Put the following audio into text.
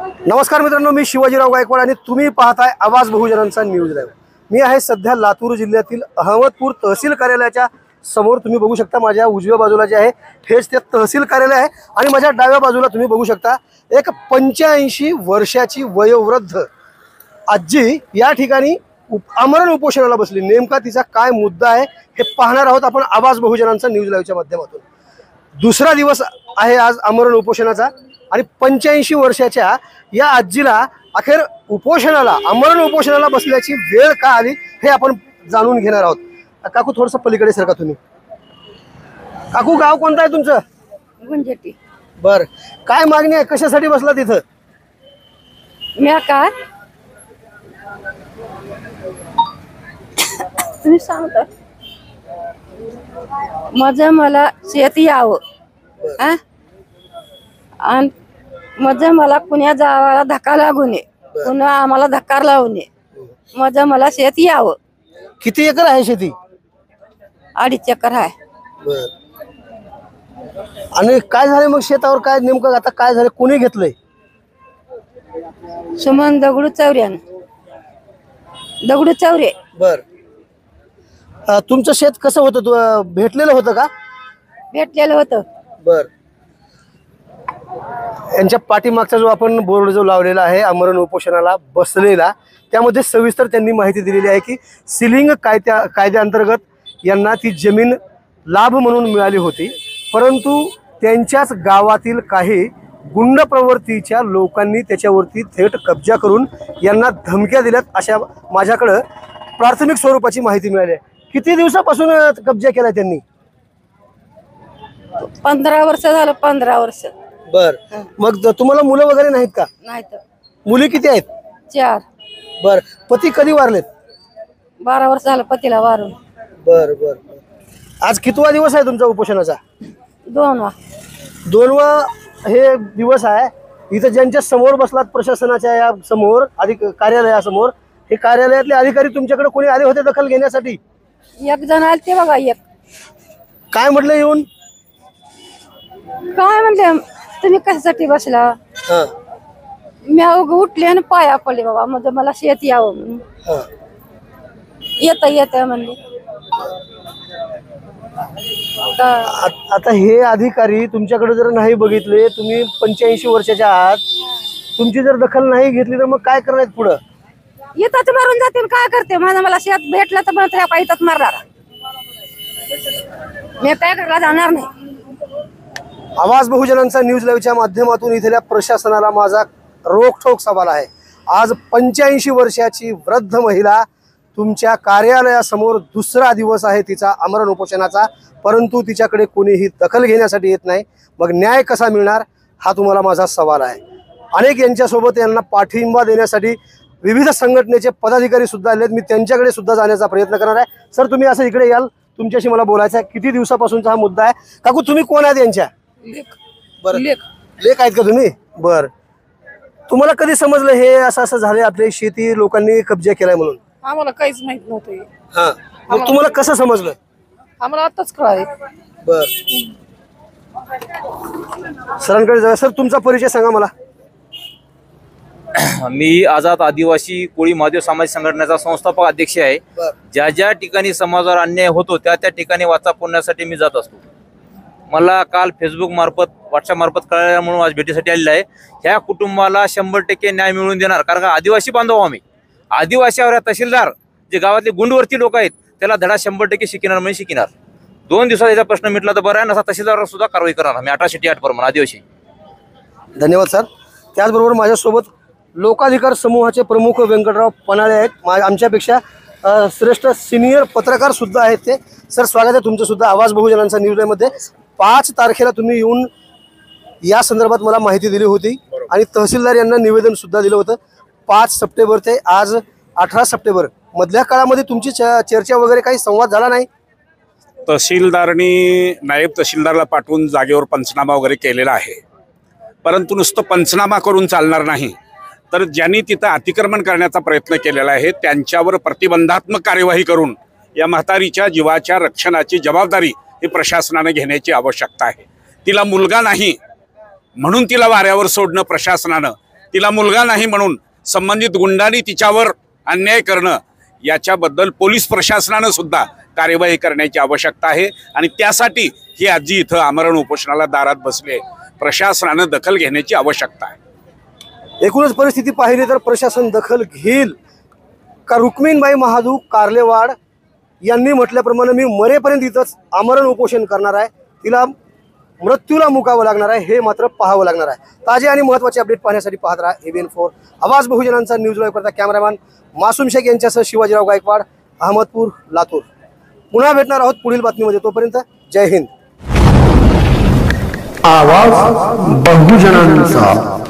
नमस्कार मित्रांनो, मी शिवाजीराव गायकवाड आणि तुम्ही पाहताय आवाज बहुजनांचा न्यूज लाईव्ह। मी आहे सध्या लातूर जिल्ह्यातील अहमदपूर तहसील कार्यालयाच्या समोर। तुम्ही बघू शकता माझ्या उजव्या बाजूला जे आहे हेच ते तहसील कार्यालय आहे आणि माझ्या डाव्या बाजूला तुम्ही बघू शकता एक 85 वर्षाची वयोवृद्ध आजी या ठिकाणी आमरण उपोषणाला बसली। नेमका तिचा काय मुद्दा आहे हे पाहणार आहोत आपण आवाज बहुजनांचा न्यूज लाईव्हच्या माध्यमातून। दुसरा दिवस आहे आज आमरण उपोषणाचा आणि 85 वर्षाच्या या आजीला अखेर आमरण उपोषणाला बसल्याची वेळ का आली हे आपण जाणून घेणार आहोत। काकू थोडंसं पलीकडे सरका तुम्ही। काकू गाव कोणतं आहे तुमचं? गुंजेटी। बर, काय मागणी आहे, कशासाठी बसला तिथं? मी काय तुम्ही सांगता माझं मला शेत यावं आणि माझं मला कुण्या जावाला धक्का लागू नये, पुन्हा आम्हाला धक्का लावू नये, माझं मला शेत यावं। किती एकर आहे शेती? 2.5 एकर आहे। बर, आणि काय झाले मग शेतावर? काय नेमकं आता काय झालं, कोणी घेतलंय? सुमन दगडू चौरे। बर, तुमचं शेत कसं होतं? भेटलेलं होतं का? भेटलेलं होतं। बर, यांच्या पाठीमागचा जो आपण बोर्ड जो लावलेला आहे आमरण उपोषणाला बसलेला, त्यामध्ये सविस्तर त्यांनी माहिती दिलेली आहे की सिलिंग कायद्याअंतर्गत यांना ती जमीन लाभ म्हणून मिळाली होती, परंतु त्यांच्याच गावातील काही गुंड प्रवृत्तीच्या लोकांनी त्याच्यावरती थेट कब्जा करून यांना धमक्या दिल्यात, अशा माझ्याकडे प्राथमिक स्वरूपाची माहिती मिळाली आहे। किती दिवसापासून कब्जा केला त्यांनी? 15 वर्ष झालं। 15 वर्ष। बर, मग तुम्हाला मुलं वगैरे नाहीत का? नाहीत। मुली किती आहेत? 4। बर, पती कधी वारलेत? 12 वर्ष झालं पतीला वारून। बर बर, आज कितवा दिवस आहे तुमचा उपोषणाचा? 2वा हे दिवस आहे। इथं ज्यांच्या समोर बसलात प्रशासनाच्या या समोर कार्यालयासमोर, हे कार्यालयातले अधिकारी तुमच्याकडे कोणी आले होते दखल घेण्यासाठी? एक जण आले ते बघा। एक काय म्हटलं येऊन? काय म्हणले तुम्ही कशासाठी बसला? मी उठले आणि पाया पडले बाबा, म्हणजे मला शेत यावं म्हणून। येत म्हणले। आता हे अधिकारी तुमच्याकडे जर नाही बघितले, तुम्ही 85 वर्षाच्या आहात, तुमची जर दखल नाही घेतली तर मग काय करणार पुढं? येतात मारून जातील, काय करते? मला शेत भेटलं तर मला त्या पायीतात मारणार, मी काय करायला जाणार नाही। आवाज बहुजनांचा न्यूज लाईव्हच्या माध्यमातून इथल्या प्रशासनाला माझा रोखठोक सवाल आहे। आज 85 वर्षाची वृद्ध महिला तुमच्या कार्यालयासमोर दुसरा दिवस आहे तिचा आमरण उपोषणाचा, परंतु तिच्याकडे कोणीही दखल घेण्यासाठी येत नाही। मग न्याय कसा मिळणार हा तुम्हाला माझा सवाल आहे। अनेक यांच्यासोबत यांना पाठिंबा देण्यासाठी विविध संघटनेचे पदाधिकारी सुद्धा आलेत, मी त्यांच्याकडे सुद्धा जाण्याचा प्रयत्न करणार आहे। सर, तुम्ही असं इकडे याल, तुमच्याशी मला बोलायचं आहे। किती दिवसापासूनचा हा मुद्दा आहे? काकू तुम्ही कोण आहेत यांच्या? लेख आहेत का तुम्ही? बर, तुम्हाला कधी समजलं हे असं झालंय, आपली शेती लोकांनी कब्जा केलाय म्हणून? आम्हाला काहीच माहित नव्हतं। मग तुम्हाला कसं समजलं? आम्हाला आताच कळालं। बर, सरांकडे जा। सर, तुमचा परिचय सांगा मला। मी आझाद आदिवासी कोळी महादेव सामाजिक संघटनेचा संस्थापक अध्यक्ष आहे। ज्या ज्या ठिकाणी समाजावर अन्याय होतो त्या त्या ठिकाणी वाचा फोडण्यासाठी मी जात असतो। मला काल फेसबुक मार्फत व्हॉट्सअप मार्फत कळाल्या म्हणून आज भेटीसाठी आलेला आहे। ह्या कुटुंबाला 100% न्याय मिळवून देणार, कारण का आदिवासी बांधव आम्ही। आदिवासीवर तहसीलदार जे गावातले गुंडवरती लोक आहेत त्याला धडा 100% शिकणार म्हणजे शिकणार। 2 दिवसात याचा प्रश्न मिटला तर बरं आहे, नसा तहसीलदार सुद्धा कारवाई करणार आम्ही 1808 प्रमाणे आदिवासी। धन्यवाद सर। त्याचबरोबर माझ्यासोबत लोकाधिकार समूहाचे प्रमुख व्यंकटराव पनाळे आहेत, आमच्यापेक्षा श्रेष्ठ सिनियर पत्रकार सुद्धा आहेत ते। सर, स्वागत आहे तुमचं सुद्धा आवाज बहुजनांचा न्यूज मध्ये। 5 तारखेला तुम्ही येऊन या संदर्भात मला माहिती दिली होती आणि तहसीलदार यांना निवेदन सुद्धा दिलं होतं। 5 सप्टेंबर ते आज 18 सप्टेंबर मधल्या काळामध्ये तुमची चर्चा वगैरे काही संवाद झाला नाही? तहसीलदारांनी नायब तहसीलदारला पाठवून जागेवर पंचनामा वगैरे केलेला आहे, परंतु नुसतं पंचनामा करून चालणार नाही, तर ज्यांनी तिथं अतिक्रमण करण्याचा प्रयत्न केलेला आहे त्यांच्यावर प्रतिबंधात्मक कार्यवाही करून या म्हातारीच्या जीवाच्या रक्षणाची जबाबदारी ही प्रशासनाने घेण्याची आवश्यकता आहे। तिला मुलगा नाही म्हणून तिला वाऱ्यावर सोडणं प्रशासनानं तिला मुलगा नाही म्हणून संबंधित गुंडांनी तिच्यावर अन्याय करणं, याच्याबद्दल पोलीस प्रशासनानं सुद्धा कार्यवाही करण्याची आवश्यकता आहे आणि त्यासाठी ही आजी इथं आमरण उपोषणाला दारात बसली आहे. प्रशासनानं दखल घेण्याची आवश्यकता आहे. एकूणच परिस्थिती पाहिली तर प्रशासन दखल घेईल का? रुक्मिणबाई महादू कार्लेवाड यांनी म्हटल्याप्रमाणे मी मरेपर्यंत इथंच आमरण उपोषण करणार आहे, तिला मृत्यूला मुकावं लागणार आहे, हे मात्र पाहावं लागणार आहे. ताजे आणि महत्त्वाचे अपडेट पाहण्यासाठी पाहत राहा ABN4 आवाज बहुजनांचा न्यूज लाईव्ह करता कॅमेरामॅन मासूम शेख यांच्यासह शिवाजीराव गायकवाड, अहमदपूर, लातूर. पुन्हा भेटणार आहोत पुढील बातमीमध्ये. तोपर्यंत जय हिंद. आवाज बहुजनांचा.